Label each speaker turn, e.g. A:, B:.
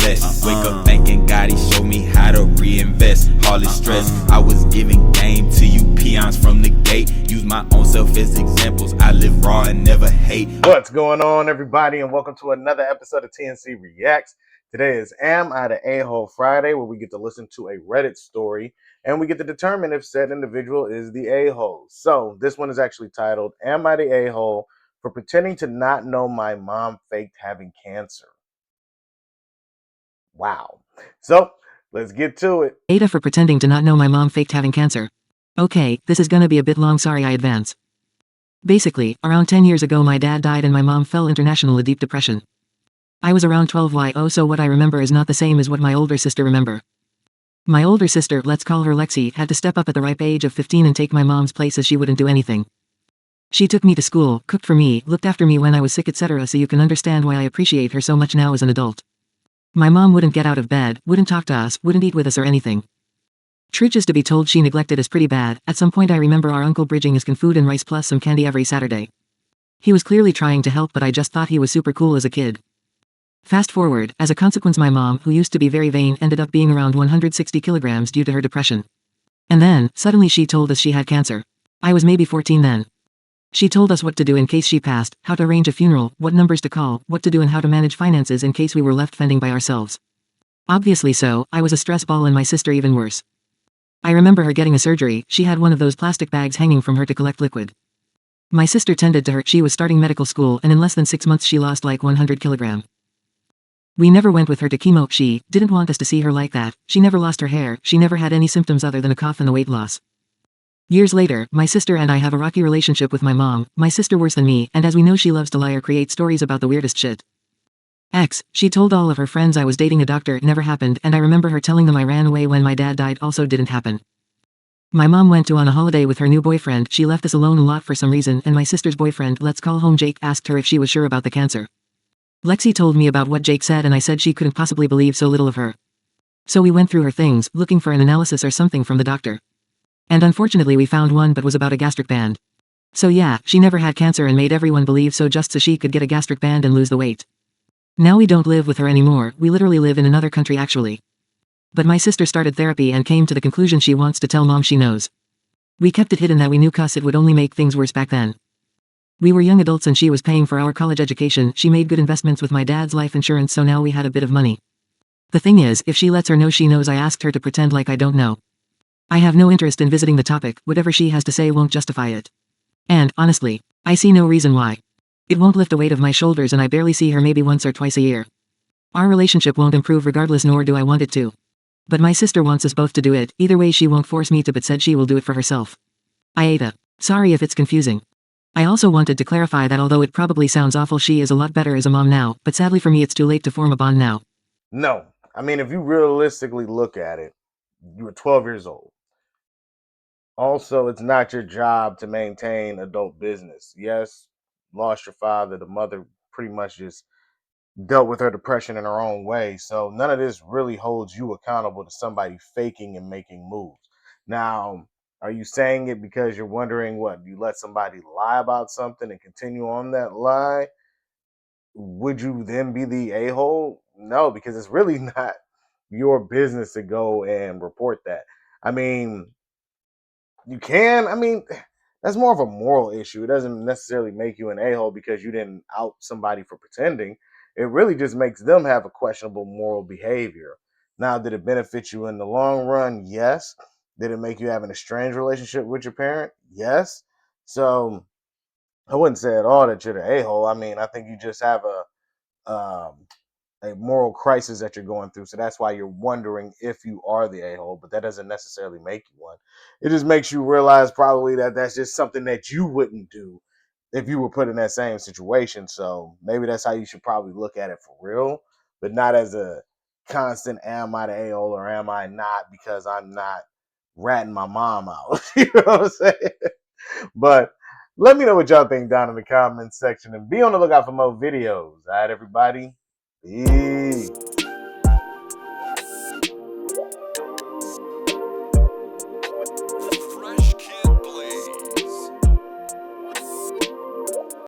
A: blessed. Wake up thanking God, he showed me how to reinvest. Hardly stress, I was giving game to you peons from the gate. Use my own self as examples, I live raw and never hate.
B: What's going on, everybody, and welcome to another episode of TNC Reacts. Today is Am I the A-Hole Friday, where we get to listen to a Reddit story and we get to determine if said individual is the a-hole. So this one is actually titled, Am I the A-Hole for pretending to not know my mom faked having cancer? Wow. So let's get to it.
C: AITAH for pretending to not know my mom faked having cancer. Okay, this is gonna be a bit long, sorry I advance. Basically, around 10 years ago my dad died and my mom fell international a deep depression. I was around 12 so what I remember is not the same as what my older sister remember. My older sister, let's call her Lexi, had to step up at the ripe age of 15 and take my mom's place as she wouldn't do anything. She took me to school, cooked for me, looked after me when I was sick, etc., so you can understand why I appreciate her so much now as an adult. My mom wouldn't get out of bed, wouldn't talk to us, wouldn't eat with us or anything. Truth is to be told, she neglected us pretty bad. At some point I remember our uncle bridging us can food and rice plus some candy every Saturday. He was clearly trying to help, but I just thought he was super cool as a kid. Fast forward, as a consequence my mom, who used to be very vain, ended up being around 160 kilograms due to her depression. And then, suddenly she told us she had cancer. I was maybe 14 then. She told us what to do in case she passed, how to arrange a funeral, what numbers to call, what to do and how to manage finances in case we were left fending by ourselves. Obviously so, I was a stress ball and my sister even worse. I remember her getting a surgery. She had one of those plastic bags hanging from her to collect liquid. My sister tended to her. She was starting medical school and in less than 6 months she lost like 100 kilograms. We never went with her to chemo. She didn't want us to see her like that. She never lost her hair. She never had any symptoms other than a cough and the weight loss. Years later, my sister and I have a rocky relationship with my mom, my sister worse than me, and as we know she loves to lie or create stories about the weirdest shit. She told all of her friends I was dating a doctor, never happened, and I remember her telling them I ran away when my dad died, also didn't happen. My mom went on a holiday with her new boyfriend, she left us alone a lot for some reason, and my sister's boyfriend, let's call him Jake, asked her if she was sure about the cancer. Lexi told me about what Jake said and I said she couldn't possibly believe so little of her. So we went through her things, looking for an analysis or something from the doctor. And unfortunately we found one, but was about a gastric band. So yeah, she never had cancer and made everyone believe so just so she could get a gastric band and lose the weight. Now we don't live with her anymore, we literally live in another country actually. But my sister started therapy and came to the conclusion she wants to tell mom she knows. We kept it hidden that we knew cause it would only make things worse back then. We were young adults and she was paying for our college education. She made good investments with my dad's life insurance, so now we had a bit of money. The thing is, if she lets her know she knows, I asked her to pretend like I don't know. I have no interest in visiting the topic, whatever she has to say won't justify it. And, honestly, I see no reason why. It won't lift a weight of my shoulders and I barely see her maybe once or twice a year. Our relationship won't improve regardless, nor do I want it to. But my sister wants us both to do it, either way she won't force me to, but said she will do it for herself. AITAH. Sorry if it's confusing. I also wanted to clarify that although it probably sounds awful, she is a lot better as a mom now, but sadly for me it's too late to form a bond now.
B: No, I mean, if you realistically look at it, you were 12 years old. Also, it's not your job to maintain adult business. Yes, lost your father. The mother pretty much just dealt with her depression in her own way. So none of this really holds you accountable to somebody faking and making moves. Now, are you saying it because you're wondering what? You let somebody lie about something and continue on that lie? Would you then be the a-hole? No, because it's really not your business to go and report that. I mean, you can. I mean, that's more of a moral issue. It doesn't necessarily make you an a-hole because you didn't out somebody for pretending. It really just makes them have a questionable moral behavior. Now, did it benefit you in the long run? Yes. Did it make you have an estranged relationship with your parent? Yes. So I wouldn't say at all that you're the a-hole. I mean, I think you just have a moral crisis that you're going through. So that's why you're wondering if you are the a-hole, but that doesn't necessarily make you one. It just makes you realize probably that that's just something that you wouldn't do if you were put in that same situation. So maybe that's how you should probably look at it for real, but not as a constant, am I the a-hole or am I not, because I'm not ratting my mom out. You know what I'm saying? But let me know what y'all think down in the comments section and be on the lookout for more videos. All right, everybody? Peace.